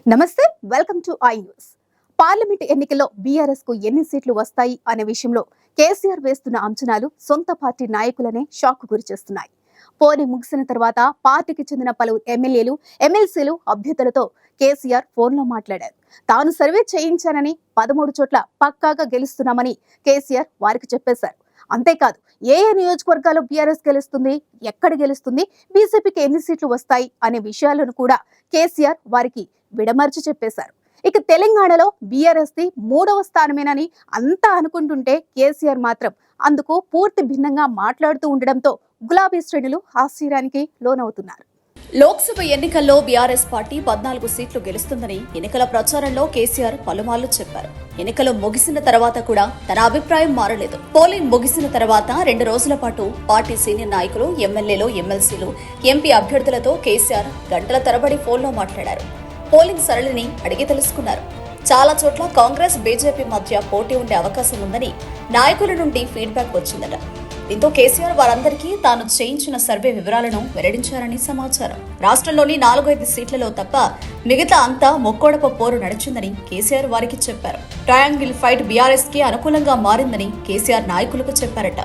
నమస్తే, welcome to I news. Parliament ఎన్నికల్లో BRS కు ఎన్ని సీట్లు వస్తాయి అనే విషయంలో కేసీఆర్ వేస్తున్న అంచనాలు సొంత పార్టీ నాయకులనే షాక్ గురిచేస్తున్నాయి. పోలింగ్ ముగిసిన తర్వాత పార్టీకి చెందిన పలువురు ఎమ్మెల్యేలు, ఎమ్మెల్సీలు అభ్యర్థులతో కేసీఆర్ ఫోన్లో మాట్లాడారు. తాను సర్వే చేయించానని 13 చోట్ల పక్కాగా గెలుస్తున్నామని కేసీఆర్ వారికి చెప్పేశారు. అంతేకాదు, ఏ నియోజకవర్గాల్లో బీఆర్ఎస్ గెలుస్తుంది, ఎక్కడ గెలుస్తుంది, బీజేపీకి ఎన్ని సీట్లు వస్తాయి అనే విషయాలను కూడా కేసీఆర్ వారికి విడమర్చి చెప్పేశారు. ఇక తెలంగాణలో బీఆర్ఎస్ ది 3వ స్థానమేనని అంతా అనుకుంటుంటే కేసీఆర్ మాత్రం అందుకు పూర్తి భిన్నంగా మాట్లాడుతూ ఉండడంతో గులాబీ శ్రేణులు ఆశ్చర్యానికి లోనవుతున్నారు. లోక్సభ ఎన్నికల్లో బీఆర్ఎస్ పార్టీ 14 సీట్లు గెలుస్తుందని ఎన్నికల ప్రచారంలో కేసీఆర్ పలుమార్లు చెప్పారు. ఎన్నికలు ముగిసిన తర్వాత కూడా తన అభిప్రాయం మారలేదు. పోలింగ్ ముగిసిన తర్వాత 2 రోజుల పాటు పార్టీ సీనియర్ నాయకులు, ఎమ్మెల్యేలు, ఎమ్మెల్సీలు, ఎంపీ అభ్యర్థులతో కేసీఆర్ గంటల తరబడి ఫోన్లో మాట్లాడారు. పోలింగ్ సరళిని అడిగి తెలుసుకున్నారు. చాలా చోట్ల కాంగ్రెస్, బీజేపీ మధ్య పోటీ ఉండే అవకాశం ఉందని నాయకుల నుండి ఫీడ్బ్యాక్ వచ్చిందట. దీంతో కేసీఆర్ వారందరికీ తాను చేయించిన సర్వే వివరాలను వెల్లడించారని సమాచారం. రాష్ట్రంలోని 4-5 సీట్లలో తప్ప మిగతా అంతా మొక్కోడప పోరు నడిచిందని కేసీఆర్ వారికి చెప్పారు. ట్రయాంగిల్ ఫైట్ బీఆర్ఎస్ కి అనుకూలంగా మారిందని కేసీఆర్ నాయకులకు చెప్పారట.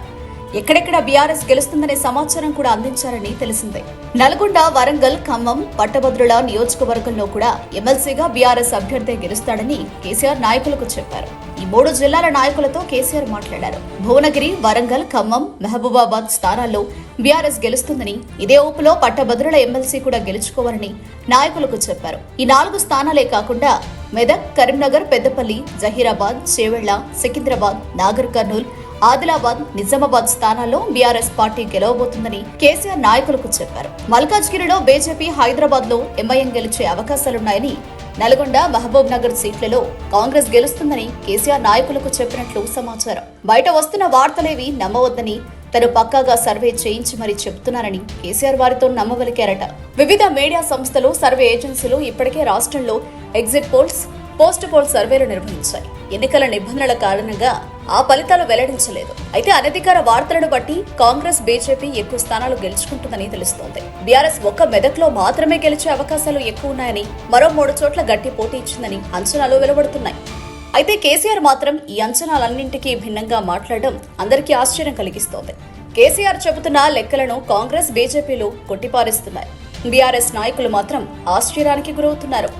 ఎక్కడెక్కడ బీఆర్ఎస్ గెలుస్తుందనే సమాచారం కూడా అందించారని తెలిసిందే. నల్గొండ, వరంగల్, ఖమ్మం, పట్టభద్రుల నియోజకవర్గంలో కూడా ఎమ్మెల్సీగా బీఆర్ఎస్ అభ్యర్థి గెలుస్తాడని కేసీఆర్ నాయకులకు చెప్పారు. ఈ 3 జిల్లాల నాయకులతో కేసీఆర్ మాట్లాడారు. భువనగిరి, వరంగల్, ఖమ్మం, మహబూబాబాద్ స్థానాల్లో బీఆర్ఎస్ గెలుస్తుందని, ఇదే ఊపులో పట్టభద్రుల ఎమ్మెల్సీ కూడా గెలుచుకోవాలని నాయకులకు చెప్పారు. ఈ 4 స్థానాలే కాకుండా మెదక్, కరీంనగర్, పెద్దపల్లి, జహీరాబాద్, చేవెళ్ల, సికింద్రాబాద్, నాగర్ కర్నూల్, ఆదిలాబాద్, నిజామాబాద్ స్థానాల్లో బీఆర్ఎస్ పార్టీ గెలవబోతుందని కేసీఆర్ నాయకులకు చెప్పారు. మల్కాజ్గిరిలో బీజేపీ, హైదరాబాద్ లో ఎంఐఎం గెలిచే అవకాశాలున్నాయని, నల్గొండ, మహబూబ్ నగర్ సీట్లలో కాంగ్రెస్ గెలుస్తుందని కేసీఆర్ నాయకులకు చెప్పినట్లు సమాచారం. బయట వస్తున్న వార్తలేవి నమ్మవద్దని, తను పక్కాగా సర్వే చేయించి మరీ చెబుతున్నారని కేసీఆర్ వారితో నమ్మవలికారట. వివిధ మీడియా సంస్థలు, సర్వే ఏజెన్సీలు ఇప్పటికే రాష్ట్రంలో ఎగ్జిట్ పోల్స్, పోస్ట్ పోల్ సర్వేలు నిర్వహించాయి. ఎన్నికల నిబంధనల కారణంగా ఆ ఫలితాలు వెల్లడించలేదు. అయితే అనధికార వార్తలను బట్టి కాంగ్రెస్, బీజేపీ ఎక్కువ స్థానాలు గెలుచుకుంటుందని తెలుస్తోంది. బీఆర్ఎస్ ఒక్క మెదక్లో మాత్రమే గెలిచే అవకాశాలు ఎక్కువ ఉన్నాయని, మరో 3 చోట్ల గట్టి పోటీ ఇచ్చిందని అంచనాలు వెలువడుతున్నాయి. అయితే కేసీఆర్ మాత్రం ఈ అంచనాలన్నింటికీ భిన్నంగా మాట్లాడడం అందరికీ ఆశ్చర్యం కలిగిస్తోంది. కేసీఆర్ చెబుతున్న లెక్కలను కాంగ్రెస్, బీజేపీలు కొట్టిపారేస్తున్నాయి. బీఆర్ఎస్ నాయకులు మాత్రం ఆశ్చర్యానికి గురవుతున్నారు.